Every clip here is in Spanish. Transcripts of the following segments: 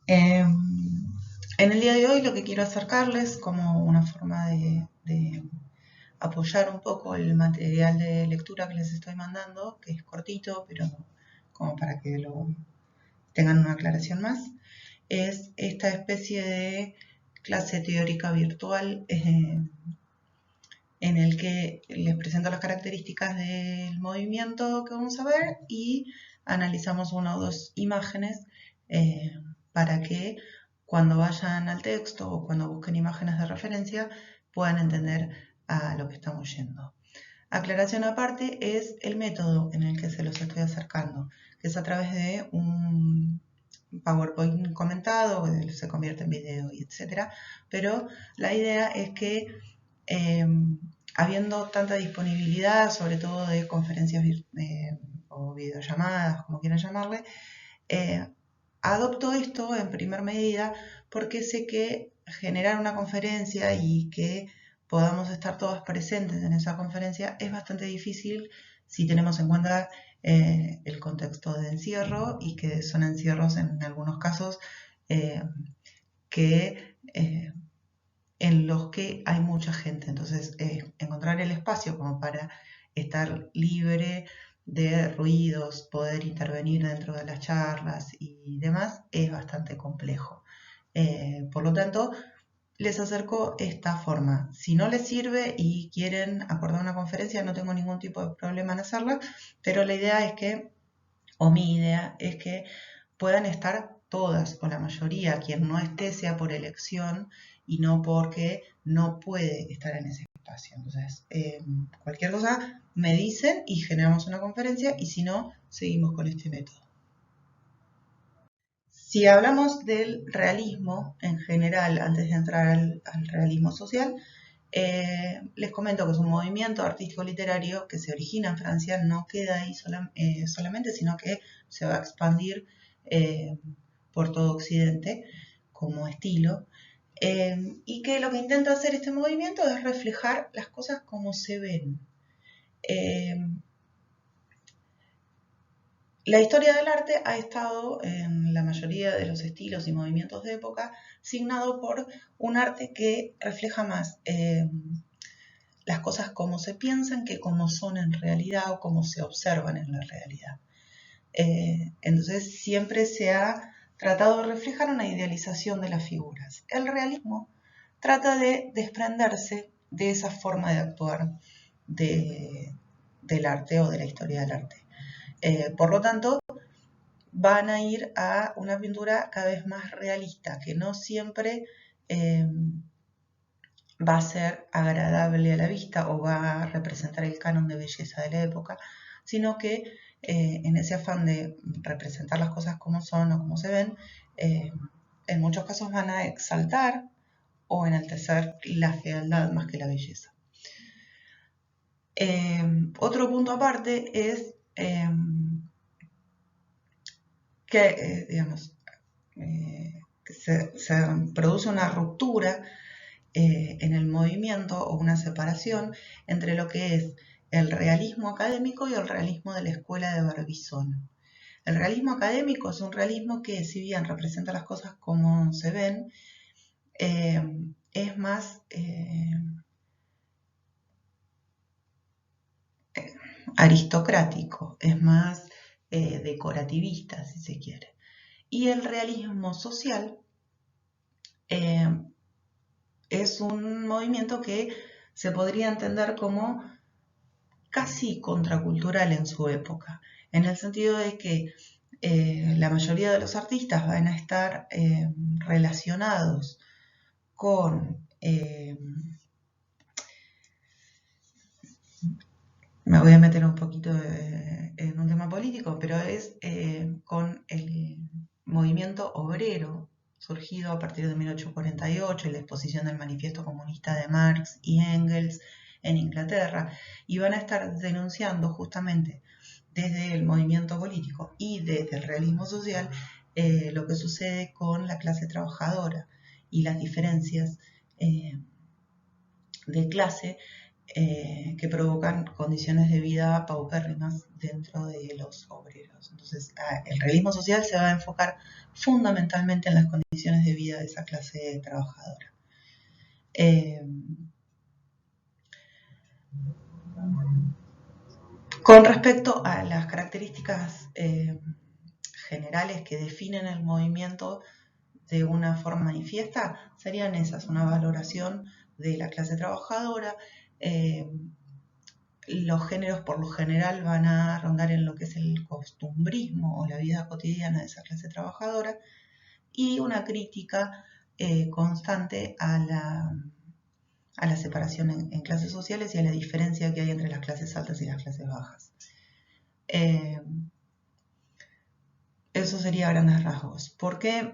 En el día de hoy lo que quiero acercarles como una forma de apoyar un poco el material de lectura que les estoy mandando, que es cortito, pero como para que lo tengan una aclaración más, es esta especie de clase teórica virtual en el que les presento las características del movimiento que vamos a ver y analizamos una o dos imágenes para que cuando vayan al texto o cuando busquen imágenes de referencia puedan entender a lo que estamos yendo. Aclaración aparte es el método en el que se los estoy acercando, que es a través de un PowerPoint comentado, que se convierte en video y etcétera, pero la idea es que habiendo tanta disponibilidad, sobre todo de conferencias o videollamadas, como quieran llamarle, adopto esto en primer medida porque sé que generar una conferencia y que podamos estar todos presentes en esa conferencia es bastante difícil si tenemos en cuenta el contexto de encierro y que son encierros en algunos casos que en los que hay mucha gente. Entonces, encontrar el espacio como para estar libre de ruidos, poder intervenir dentro de las charlas y demás, es bastante complejo. Por lo tanto, les acerco esta forma. Si no les sirve y quieren acordar una conferencia, no tengo ningún tipo de problema en hacerla, pero la idea es que, o mi idea es que puedan estar todas o la mayoría, quien no esté sea por elección y no porque no puede estar en ese espacio. Entonces, cualquier cosa me dicen y generamos una conferencia y si no, seguimos con este método. Si hablamos del realismo en general, antes de entrar al realismo social, les comento que es un movimiento artístico-literario que se origina en Francia, no queda ahí solamente, sino que se va a expandir por todo Occidente como estilo, y que lo que intenta hacer este movimiento es reflejar las cosas como se ven. La historia del arte ha estado en la mayoría de los estilos y movimientos de época signado por un arte que refleja más las cosas como se piensan que como son en realidad o como se observan en la realidad. Entonces siempre se ha tratado de reflejar una idealización de las figuras. El realismo trata de desprenderse de esa forma de actuar del arte o de la historia del arte. Por lo tanto, van a ir a una pintura cada vez más realista, que no siempre va a ser agradable a la vista o va a representar el canon de belleza de la época, sino que en ese afán de representar las cosas como son o como se ven, en muchos casos van a exaltar o enaltecer la fealdad más que la belleza. Otro punto aparte es que, digamos, se produce una ruptura en el movimiento o una separación entre lo que es el realismo académico y el realismo de la escuela de Barbizon. El realismo académico es un realismo que, si bien representa las cosas como se ven, es más aristocrático, es más decorativista, si se quiere. Y el realismo social es un movimiento que se podría entender como casi contracultural en su época, en el sentido de que la mayoría de los artistas van a estar relacionados con, me voy a meter un poquito en un tema político, pero es con el movimiento obrero surgido a partir de 1848 y la exposición del manifiesto comunista de Marx y Engels en Inglaterra, y van a estar denunciando justamente desde el movimiento político y desde el realismo social lo que sucede con la clase trabajadora y las diferencias de clase que provocan condiciones de vida paupérrimas dentro de los obreros. Entonces, el realismo social se va a enfocar fundamentalmente en las condiciones de vida de esa clase trabajadora. Con respecto a las características generales que definen el movimiento de una forma manifiesta, serían esas: una valoración de la clase trabajadora. Los géneros por lo general van a rondar en lo que es el costumbrismo o la vida cotidiana de esa clase trabajadora, y una crítica constante a la separación en clases sociales y a la diferencia que hay entre las clases altas y las clases bajas. Eso sería a grandes rasgos. ¿Por qué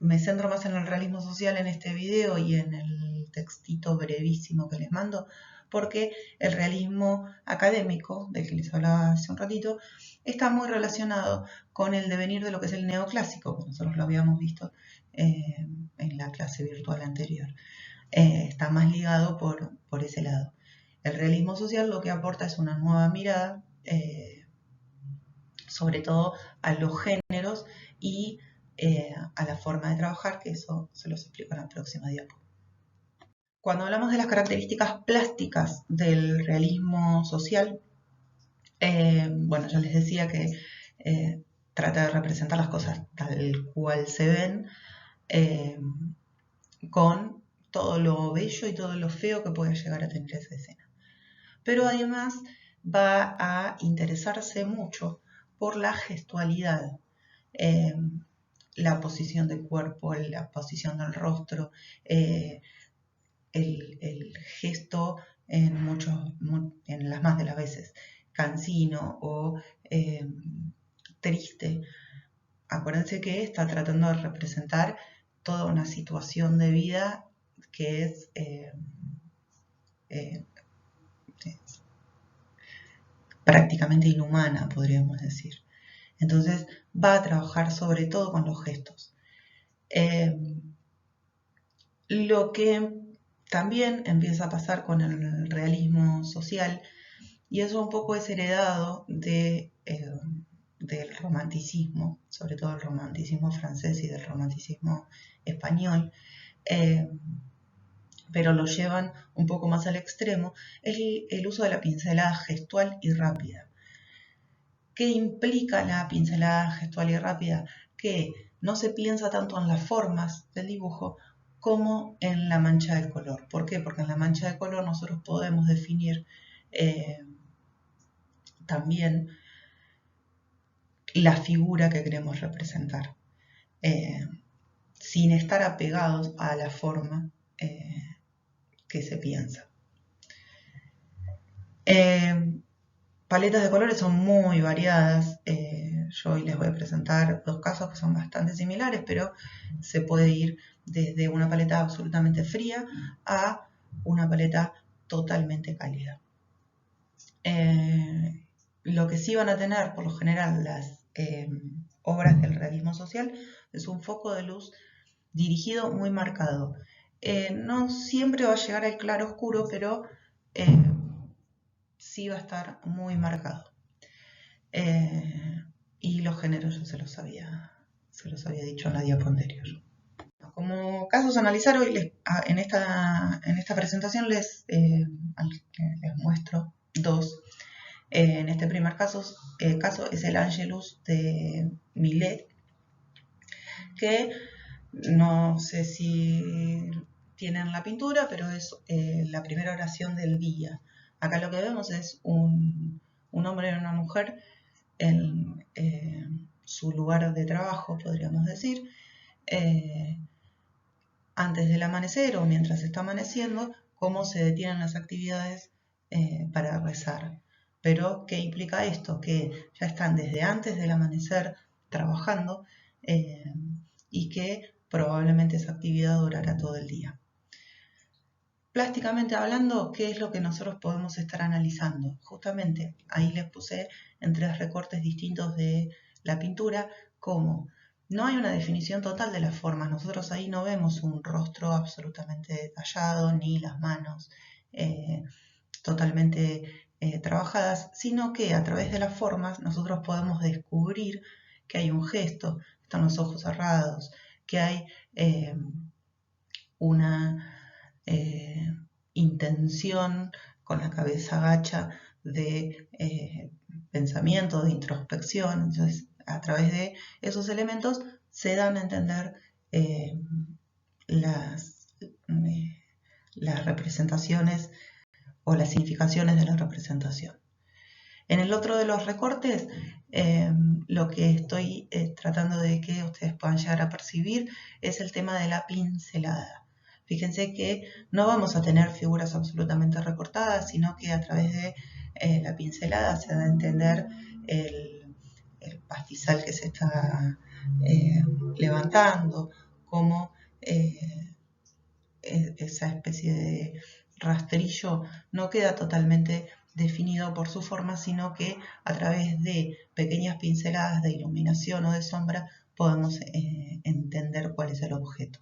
me centro más en el realismo social en este video y en el textito brevísimo que les mando? Porque el realismo académico, del que les hablaba hace un ratito, está muy relacionado con el devenir de lo que es el neoclásico, que nosotros lo habíamos visto en la clase virtual anterior. Está más ligado por ese lado. El realismo social lo que aporta es una nueva mirada, sobre todo a los géneros y a la forma de trabajar, que eso se los explico en la próxima diapo. Cuando hablamos de las características plásticas del realismo social, bueno, ya les decía que trata de representar las cosas tal cual se ven, con todo lo bello y todo lo feo que puede llegar a tener esa escena. Pero además va a interesarse mucho por la gestualidad, la posición del cuerpo, la posición del rostro, el gesto en las más de las veces cansino o triste. Acuérdense que está tratando de representar toda una situación de vida que es prácticamente inhumana, podríamos decir. Entonces va a trabajar sobre todo con los gestos. Lo que también empieza a pasar con el realismo social, y eso un poco es heredado del romanticismo, sobre todo el romanticismo francés y del romanticismo español, pero lo llevan un poco más al extremo, es el uso de la pincelada gestual y rápida. ¿Qué implica la pincelada gestual y rápida? Que no se piensa tanto en las formas del dibujo como en la mancha de color. ¿Por qué? Porque en la mancha de color nosotros podemos definir también la figura que queremos representar, sin estar apegados a la forma que se piensa. Paletas de colores son muy variadas. Yo hoy les voy a presentar dos casos que son bastante similares, pero se puede ir desde una paleta absolutamente fría a una paleta totalmente cálida. Lo que sí van a tener, por lo general, las obras del realismo social es un foco de luz dirigido muy marcado. No siempre va a llegar al claro oscuro, pero sí va a estar muy marcado. Y los géneros yo se los había dicho en la diapo anterior. Como casos a analizar hoy, en esta presentación les muestro dos. En este primer caso es el Angelus de Millet, que no sé si tienen la pintura, pero es la primera oración del día. Acá lo que vemos es un hombre y una mujer en su lugar de trabajo, podríamos decir, antes del amanecer o mientras está amaneciendo, cómo se detienen las actividades para rezar. Pero, ¿qué implica esto? Que ya están desde antes del amanecer trabajando y que probablemente esa actividad durará todo el día. Plásticamente hablando, ¿qué es lo que nosotros podemos estar analizando? Justamente ahí les puse en 3 recortes distintos de la pintura cómo no hay una definición total de las formas. Nosotros ahí no vemos un rostro absolutamente detallado, ni las manos totalmente trabajadas, sino que a través de las formas nosotros podemos descubrir que hay un gesto, están los ojos cerrados, que hay una intención con la cabeza gacha de pensamiento, de introspección. Entonces, a través de esos elementos se dan a entender las representaciones o las significaciones de la representación. En el otro de los recortes, lo que estoy tratando de que ustedes puedan llegar a percibir es el tema de la pincelada. Fíjense que no vamos a tener figuras absolutamente recortadas, sino que a través de la pincelada se da a entender el pastizal que se está levantando, como esa especie de rastrillo no queda totalmente definido por su forma, sino que a través de pequeñas pinceladas de iluminación o de sombra podemos entender cuál es el objeto.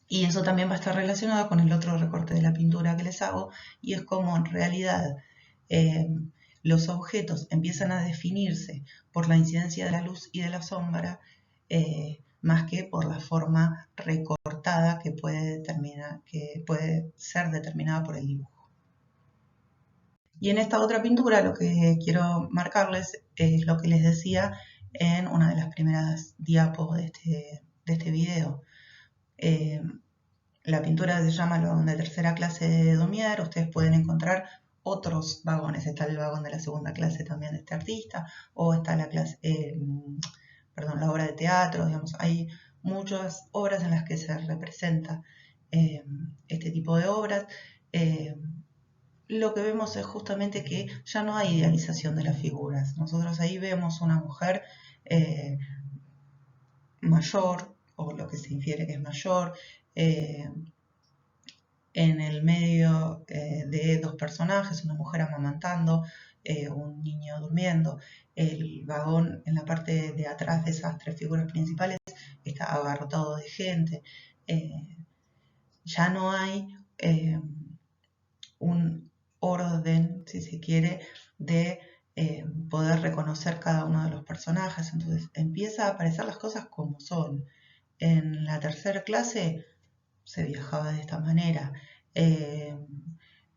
Y eso también va a estar relacionado con el otro recorte de la pintura que les hago, y es como en realidad los objetos empiezan a definirse por la incidencia de la luz y de la sombra, más que por la forma recortada que puede ser determinada por el dibujo. Y en esta otra pintura lo que quiero marcarles es lo que les decía en una de las primeras diapos de este video. La pintura se llama el vagón de tercera clase de Daumier. Ustedes pueden encontrar otros vagones. Está el vagón de la segunda clase también de este artista, o está la obra de teatro. Digamos, hay muchas obras en las que se representa este tipo de obras. Lo que vemos es justamente que ya no hay idealización de las figuras. Nosotros ahí vemos una mujer mayor, o lo que se infiere que es mayor, en el medio de dos personajes, una mujer amamantando, un niño durmiendo. El vagón en la parte de atrás de esas tres figuras principales está abarrotado de gente. Ya no hay un orden, si se quiere, de poder reconocer cada uno de los personajes. Entonces empieza a aparecer las cosas como son. En la tercera clase se viajaba de esta manera.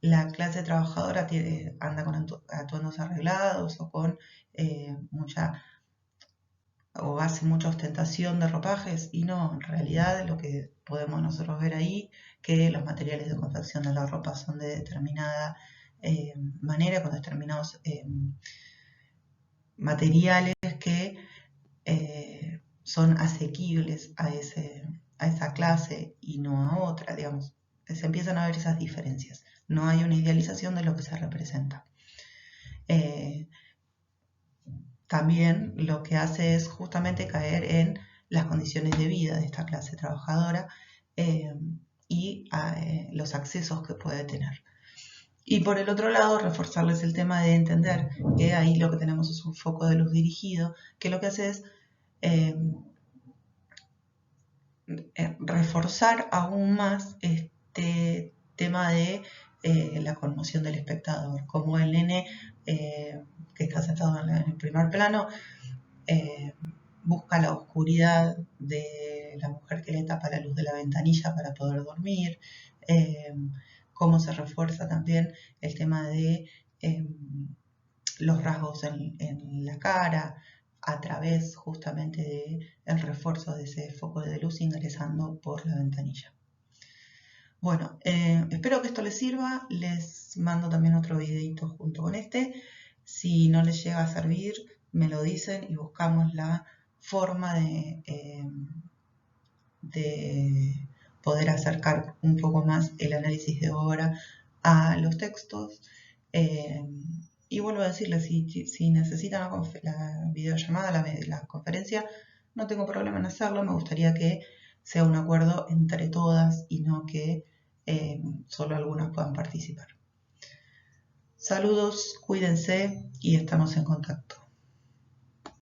La clase trabajadora anda con atuendos arreglados o con o hace mucha ostentación de ropajes, y no, en realidad lo que podemos nosotros ver ahí, que los materiales de confección de la ropa son de determinada manera, con determinados materiales que son asequibles a esa clase y no a otra, digamos. Se empiezan a ver esas diferencias. No hay una idealización de lo que se representa. También lo que hace es justamente caer en las condiciones de vida de esta clase trabajadora y los accesos que puede tener. Y por el otro lado, reforzarles el tema de entender que ahí lo que tenemos es un foco de luz dirigido, que lo que hace es reforzar aún más este tema de la conmoción del espectador, como el nene que está sentado en el primer plano busca la oscuridad de la mujer que le tapa la luz de la ventanilla para poder dormir, cómo se refuerza también el tema de los rasgos en la cara, a través justamente del refuerzo de ese foco de luz ingresando por la ventanilla. Bueno, espero que esto les sirva. Les mando también otro videito junto con este. Si no les llega a servir, me lo dicen y buscamos la forma de poder acercar un poco más el análisis de obra a los textos. Y vuelvo a decirles, si necesitan la videollamada, la conferencia, no tengo problema en hacerlo. Me gustaría que sea un acuerdo entre todas y no que solo algunas puedan participar. Saludos, cuídense y estamos en contacto.